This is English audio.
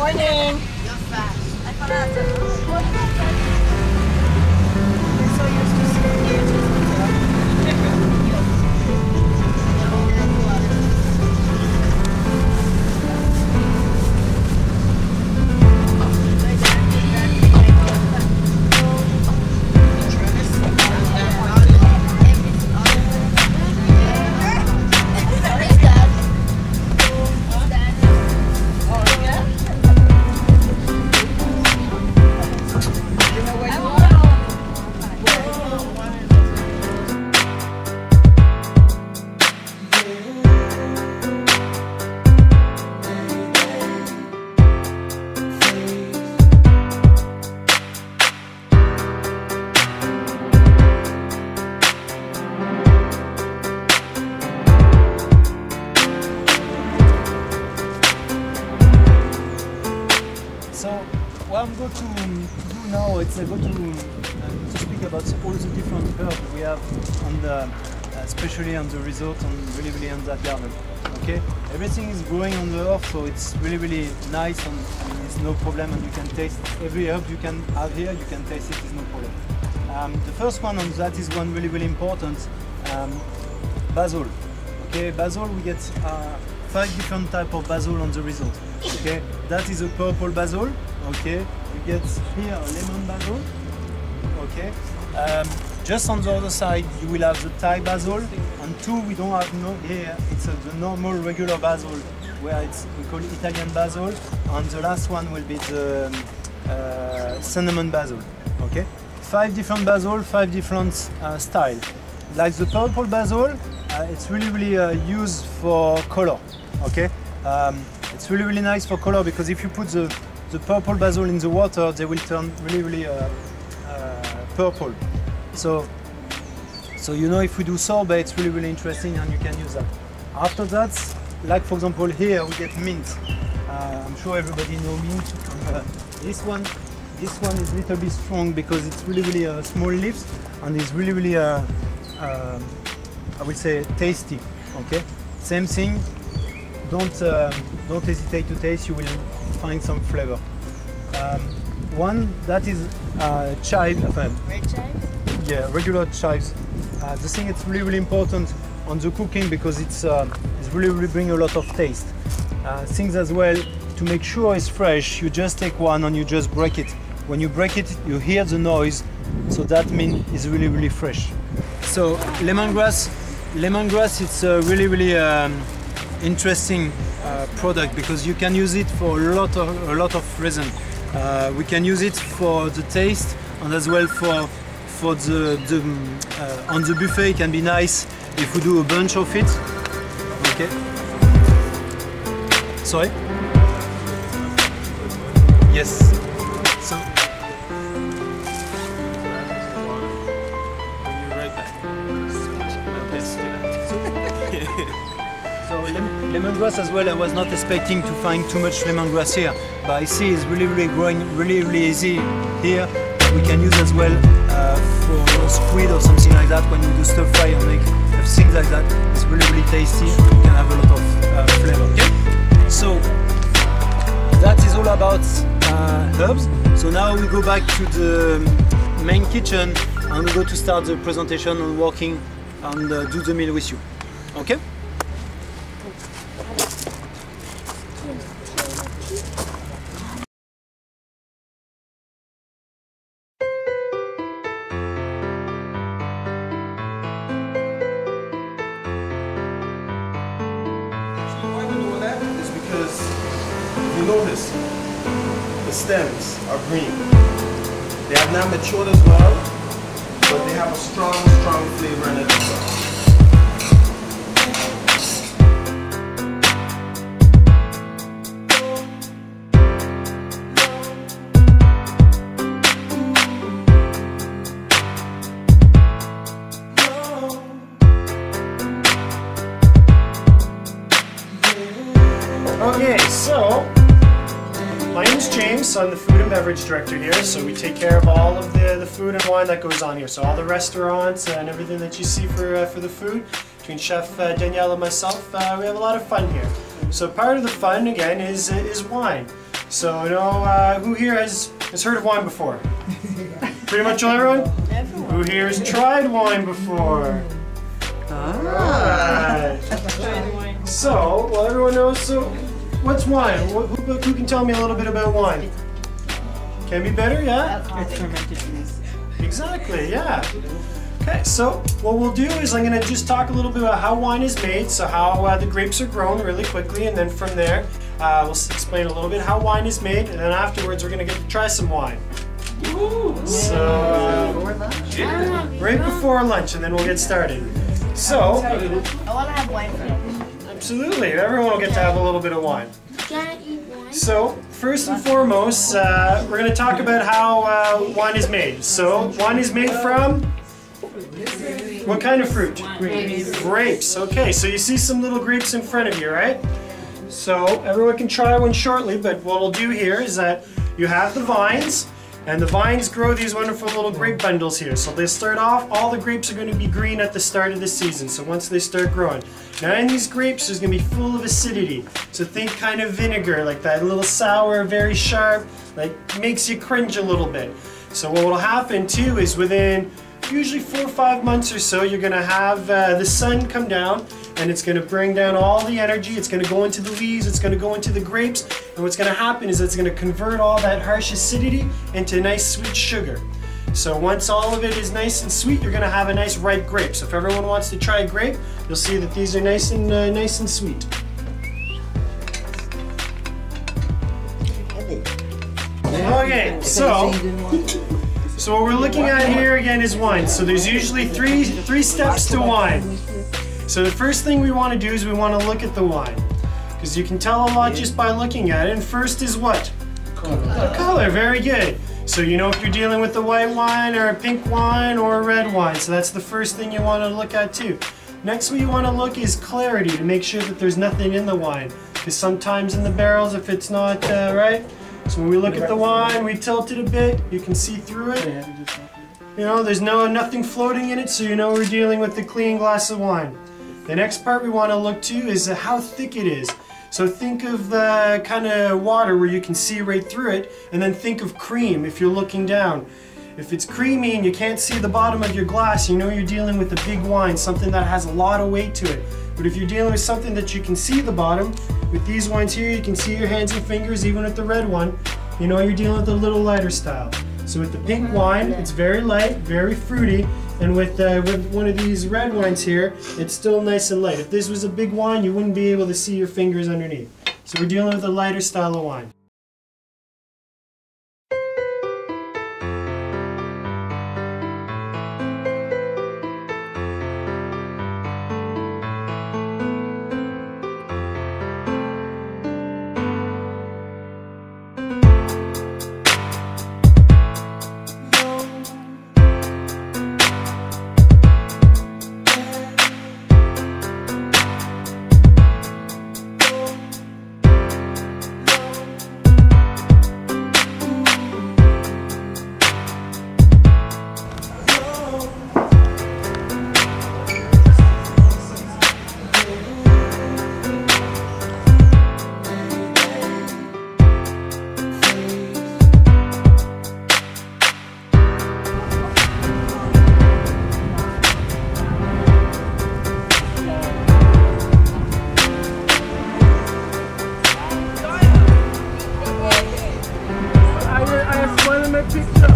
Morning. You're fast. I found out that we're so used to seeing you. So what I'm going to do now is going to speak about all the different herbs we have on the, especially on the resort and really on that garden. Okay, everything is growing on the earth, so it's really nice and I mean, it's no problem, and you can taste every herb you can have here. You can taste it, it's no problem. The first one on that is one really important, basil. Okay, basil, we get 5 different type of basil on the resort. Okay, that is a purple basil. Okay, you get here a lemon basil. Okay, just on the other side you will have the Thai basil, and two we don't have no here. It's the normal regular basil, where we call it Italian basil, and the last one will be the cinnamon basil. Okay, 5 different basil, 5 different style. Like the purple basil, it's really used for color. Okay, it's really nice for color, because if you put the purple basil in the water, they will turn really purple. So you know, if we do sorbet, it's really interesting, and you can use that. After that, like for example here we get mint. I'm sure everybody knows mint. This one is a little bit strong because it's really small leaves, and it's really I would say tasty. Okay, same thing. Don't hesitate to taste. You will find some flavor. One that is chive. Red chives? Yeah, regular chives. The thing it's really important on the cooking, because it's really bring a lot of taste. Things as well, to make sure it's fresh, you just take one and you just break it. When you break it, you hear the noise, so that means it's really fresh. So lemongrass, it's a really interesting product, because you can use it for a lot of reasons. We can use it for the taste, and as well for the on the buffet. It can be nice if we do a bunch of it. Okay. Sorry. Yes. So. So lemongrass as well, I was not expecting to find too much lemongrass here, but I see it's really growing really easy here. We can use as well for squid or something like that when you do stir fry and make things like that. It's really tasty. You can have a lot of flavor. Okay? So that is all about herbs. So now we go back to the main kitchen, and we go to start the presentation and working and do the meal with you. Okay? You notice the stems are green. They have not matured as well, but they have a strong flavor in it as well. Okay, so my name is James, so I'm the food and beverage director here, so we take care of all of the food and wine that goes on here, so all the restaurants and everything that you see for the food. Between Chef Danielle and myself, we have a lot of fun here. So part of the fun, again, is wine. So, who here has heard of wine before? Pretty much everyone? Everyone. Who here has tried wine before? Alright. So, well, everyone knows, so what's wine? Who can tell me a little bit about wine? Can be better, yeah? That's Exactly, yeah. Okay, so what we'll do is I'm going to just talk a little bit about how wine is made, so how the grapes are grown really quickly, and then from there we'll explain a little bit how wine is made, and then afterwards we're going to get to try some wine. So, right before lunch, and then we'll get started. So, I want to have wine first. absolutely, everyone will get to have a little bit of wine. Can I eat wine? So, first and foremost, we're going to talk about how wine is made. So, wine is made from what kind of fruit? Grapes. Okay, so you see some little grapes in front of you, right? So, everyone can try one shortly, but what we'll do here is that you have the vines, and the vines grow these wonderful little grape bundles here. So they start off, all the grapes are going to be green at the start of the season, so once they start growing. Now in these grapes, there's going to be full of acidity. So think kind of vinegar, like that, a little sour, very sharp, like makes you cringe a little bit. So what will happen too is within usually 4 or 5 months or so, you're going to have the sun come down, and it's going to bring down all the energy. It's going to go into the leaves, it's going to go into the grapes, and what's going to happen is it's going to convert all that harsh acidity into nice sweet sugar. So once all of it is nice and sweet, you're going to have a nice ripe grape. So if everyone wants to try a grape, you'll see that these are nice and sweet. Okay, so what we're looking at here again is wine. So there's usually three steps to wine. So the first thing we want to do is we want to look at the wine, because you can tell a lot just by looking at it. And first is what? Color. Color, very good. So you know if you're dealing with a white wine or a pink wine or a red wine. So that's the first thing you want to look at too. Next what you want to look is clarity, to make sure that there's nothing in the wine. Because sometimes in the barrels, if it's not right. So when we look at the wine, we tilt it a bit, you can see through it. You know, there's nothing floating in it, so you know we're dealing with a clean glass of wine. The next part we want to look to is how thick it is. So think of the kind of water where you can see right through it, and then think of cream if you're looking down. If it's creamy and you can't see the bottom of your glass, you know you're dealing with a big wine, something that has a lot of weight to it. But if you're dealing with something that you can see the bottom, with these wines here, you can see your hands and fingers, even with the red one, you know you're dealing with a little lighter style. So with the pink wine, it's very light, very fruity, and with one of these red wines here, it's still nice and light. If this was a big wine, you wouldn't be able to see your fingers underneath. So we're dealing with a lighter style of wine. I have one in my picture.